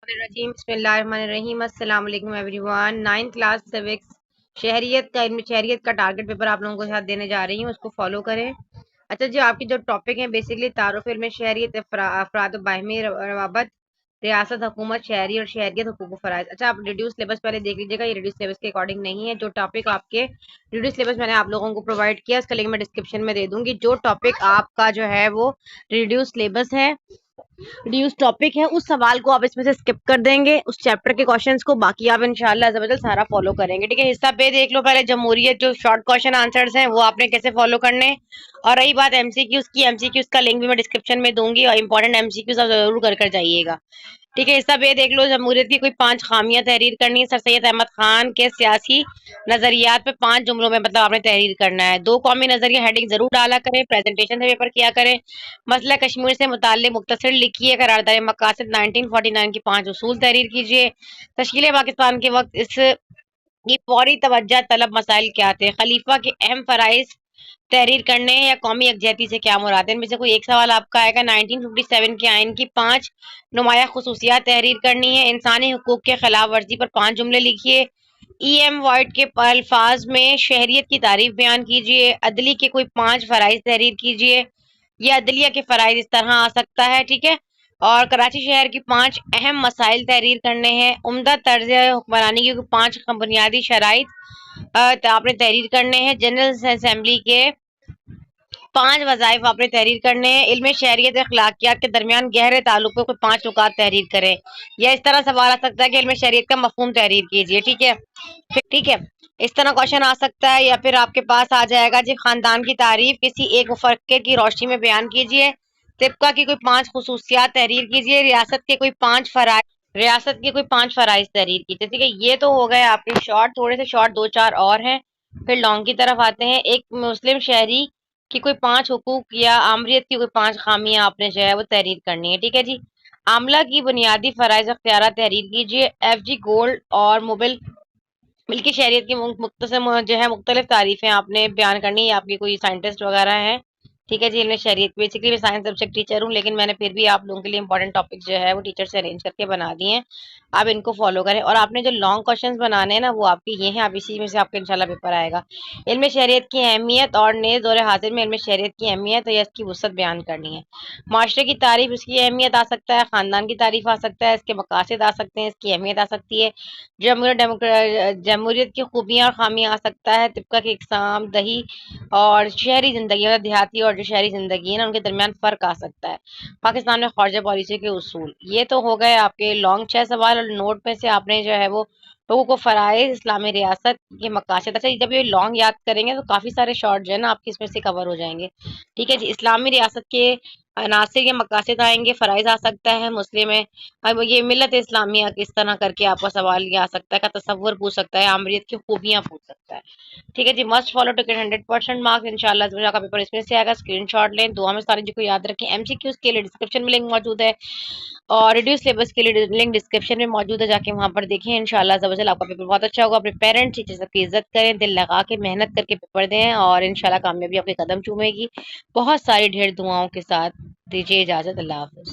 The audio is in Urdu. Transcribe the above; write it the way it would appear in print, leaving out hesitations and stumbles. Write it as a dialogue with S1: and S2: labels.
S1: الرجیم بسم اللہ الرحمن الرحیم السلام علیکم ایوری ون 9th کلاس سیوکس شہریت کا علم شہریت کا ٹارگٹ پیپر آپ لوگوں کے ساتھ دینے جا رہی ہوں، اس کو فالو کریں۔ اچھا جی، آپ کی جو ٹاپک ہیں بیسکلی تعارف علم شہریت، افراد و باہمی روابط، ریاست، حکومت، شہری اور شہریت، حقوق و فرائض۔ اچھا آپ ریڈیوس سلیبس پہلے دیکھ لیجیے گا، یہ ریڈیوس سلیبس کے اکارڈنگ نہیں ہے۔ جو ٹاپک آپ کے ریڈیوس سلیبس میں نے آپ لوگوں کو پرووائڈ کیا، اس کا لنک میں ڈسکرپشن میں دے دوں گی۔ جو ٹاپک آپ کا جو ہے وہ ریڈیوس سلیبس ہے، ریڈیوس ٹاپک ہے، اس سوال کو آپ اس میں سے اسکپ کر دیں گے، اس چیپٹر کے کوشچنز کو، باقی آپ انشاءاللہ عز و جل سارا فالو کریں گے۔ ٹھیک ہے، حصہ پہ دیکھ لو پہلے جمہوریت، جو شارٹ کوشچن آنسرز ہیں وہ آپ نے کیسے فالو کرنے۔ اور رہی بات ایم سی کیوز کی، ایم سی کیوز کا لنک بھی میں ڈسکرپشن میں دوں گی، اور امپورٹنٹ ایم سی کیوز آپ ضرور کر جائیے گا۔ ٹھیک ہے، حصہ بے دیکھ لو، جمہوریت کی کوئی 5 خامیاں تحریر کرنی ہے۔ سر سید احمد خان کے سیاسی نظریات پہ 5 جملوں میں مطلب آپ نے تحریر کرنا ہے۔ 2 قومی نظریہ ہیڈنگ ضرور ڈالا کریں، پریزنٹیشن سے پیپر کیا کریں۔ مسئلہ کشمیر سے متعلق مختصر لکھیے، قرارداد مقاصد 1949 کی 5 اصول تحریر کیجیے۔ تشکیل پاکستان کے وقت اس کی فوری توجہ طلب مسائل کیا تھے؟ خلیفہ کے اہم فرائض تحریر کرنے ہیں، یا قومی یکجہتی سے کیا مراد ہے؟ ان میں سے کوئی ایک سوال آپ کا آئے گا۔ 1957 کے آئین کی 5 نمایاں خصوصیات تحریر کرنی ہے۔ انسانی حقوق کے خلاف ورزی پر 5 جملے لکھیے۔ ای ایم وائٹ کے الفاظ میں شہریت کی تعریف بیان کیجیے۔ عدلی کے کوئی 5 فرائض تحریر کیجیے۔ یہ عدلیہ کے فرائض اس طرح آ سکتا ہے، ٹھیک ہے۔ اور کراچی شہر کی 5 اہم مسائل تحریر کرنے ہیں۔ عمدہ طرز حکمرانی کی 5 بنیادی شرائط آپ نے تحریر کرنے ہیں۔ جنرل اسمبلی کے 5 وظائف آپ نے تحریر کرنے ہیں۔ علم شہریت اخلاقیات کے درمیان گہرے تعلق پہ کوئی 5 نکات تحریر کریں۔ یا اس طرح سوال آ سکتا ہے کہ علم شہریت کا مفہوم تحریر کیجیے، ٹھیک ہے۔ ٹھیک ہے، اس طرح کوشچن آ سکتا ہے۔ یا پھر آپ کے پاس آ جائے گا جی، خاندان کی تعریف کسی ایک مفکر کی روشنی میں بیان کیجیے۔ طبقہ کی کوئی 5 خصوصیات تحریر کیجیے۔ ریاست کے کوئی 5 فرائض تحریر کیجیے، ٹھیک ہے۔ یہ تو ہو گئے آپ کے شارٹ، تھوڑے سے شارٹ 2-4 اور ہیں۔ پھر لانگ کی طرف آتے ہیں۔ ایک مسلم شہری کی کوئی 5 حقوق یا آمریت کی کوئی 5 خامیاں آپ نے جو ہے وہ تحریر کرنی ہے، ٹھیک ہے جی۔ عاملہ کی بنیادی فرائض اختیارات تحریر کیجیے۔ ایف جی گولڈ اور ملکی شہریت کی مختلف تعریفیں آپ نے بیان کرنی ہے۔ آپ کی کوئی سائنٹسٹ وغیرہ ہیں، ٹھیک ہے جی۔ علم شہریت بیسکلی میں سائنس سبجیکٹ ٹیچر ہوں، لیکن میں نے پھر بھی آپ لوگوں کے لیے امپورٹنٹ ٹاپک جو ہے وہ ٹیچر سے ارینج کر کے بنا دیے ہیں، آپ ان کو فالو کریں۔ اور آپ نے جو لانگ کوشچنز بنانے ہیں نا، وہ آپ کے یہ ہیں، آپ اسی میں سے آپ کا انشاءاللہ پیپر آئے گا۔ علم شہریت کی اہمیت اور نیز دور حاضر میں علم شہریت کی اہمیت یا اس کی وسعت بیان کرنی ہے۔ معاشرے کی تعریف، اس کی اہمیت آ سکتا ہے۔ خاندان کی تعریف آ سکتا ہے، اس کے مقاصد آ سکتے ہیں، اس کی اہمیت آ سکتی ہے۔ جمہوریت کی خوبیاں اور خامیاں آ سکتا ہے۔ طبقہ کی اقسام دہی اور شہری زندگی، دیہاتی اور جو شہری زندگی ہے نا، ان کے درمیان فرق آ سکتا ہے۔ پاکستان میں خارجہ پالیسی کے اصول، یہ تو ہو گئے آپ کے لانگ 6 سوال۔ اور نوٹ میں سے آپ نے جو ہے وہ حقوق و فرائض، اسلامی ریاست کے مقاصد۔ اچھا جب یہ لانگ یاد کریں گے تو کافی سارے شارٹ جو ہے نا آپ کے اس میں سے کور ہو جائیں گے، ٹھیک ہے جی۔ اسلامی ریاست کے عناصر یا مقاصد آئیں گے، فرائض آ سکتا ہے مسلم ہے۔ اب یہ ملت اسلامیہ کس طرح کر کے آپ کا سوال یہ آ سکتا ہے، کا تصور پوچھ سکتا ہے، آمریت کی خوبیاں پوچھ سکتا ہے، ٹھیک ہے جی۔ Must follow to get 100% marks, انشاءاللہ کا پیپر اس میں سے آئے گا۔ اسکرین شاٹ لیں، دعا میں سارے جی کو یاد رکھیں۔ ایم سی کیوز کے لیے ڈسکرپشن میں لنک موجود ہے، اور ریڈیوس سلیبس کے لیے لنک ڈسکرپشن میں موجود ہے، جا کے وہاں پر دیکھیں۔ انشاءاللہ آپ کا پیپر بہت اچھا ہوگا۔ اپنے پیرنٹس ٹیچر سب کی عزت کریں، دل لگا کے محنت کر کے پیپر دیں، اور انشاءاللہ کامیابی آپ کے قدم چومے گی۔ بہت ساری ڈھیر دعاؤں کے ساتھ دیجیے اجازت، اللہ حافظ۔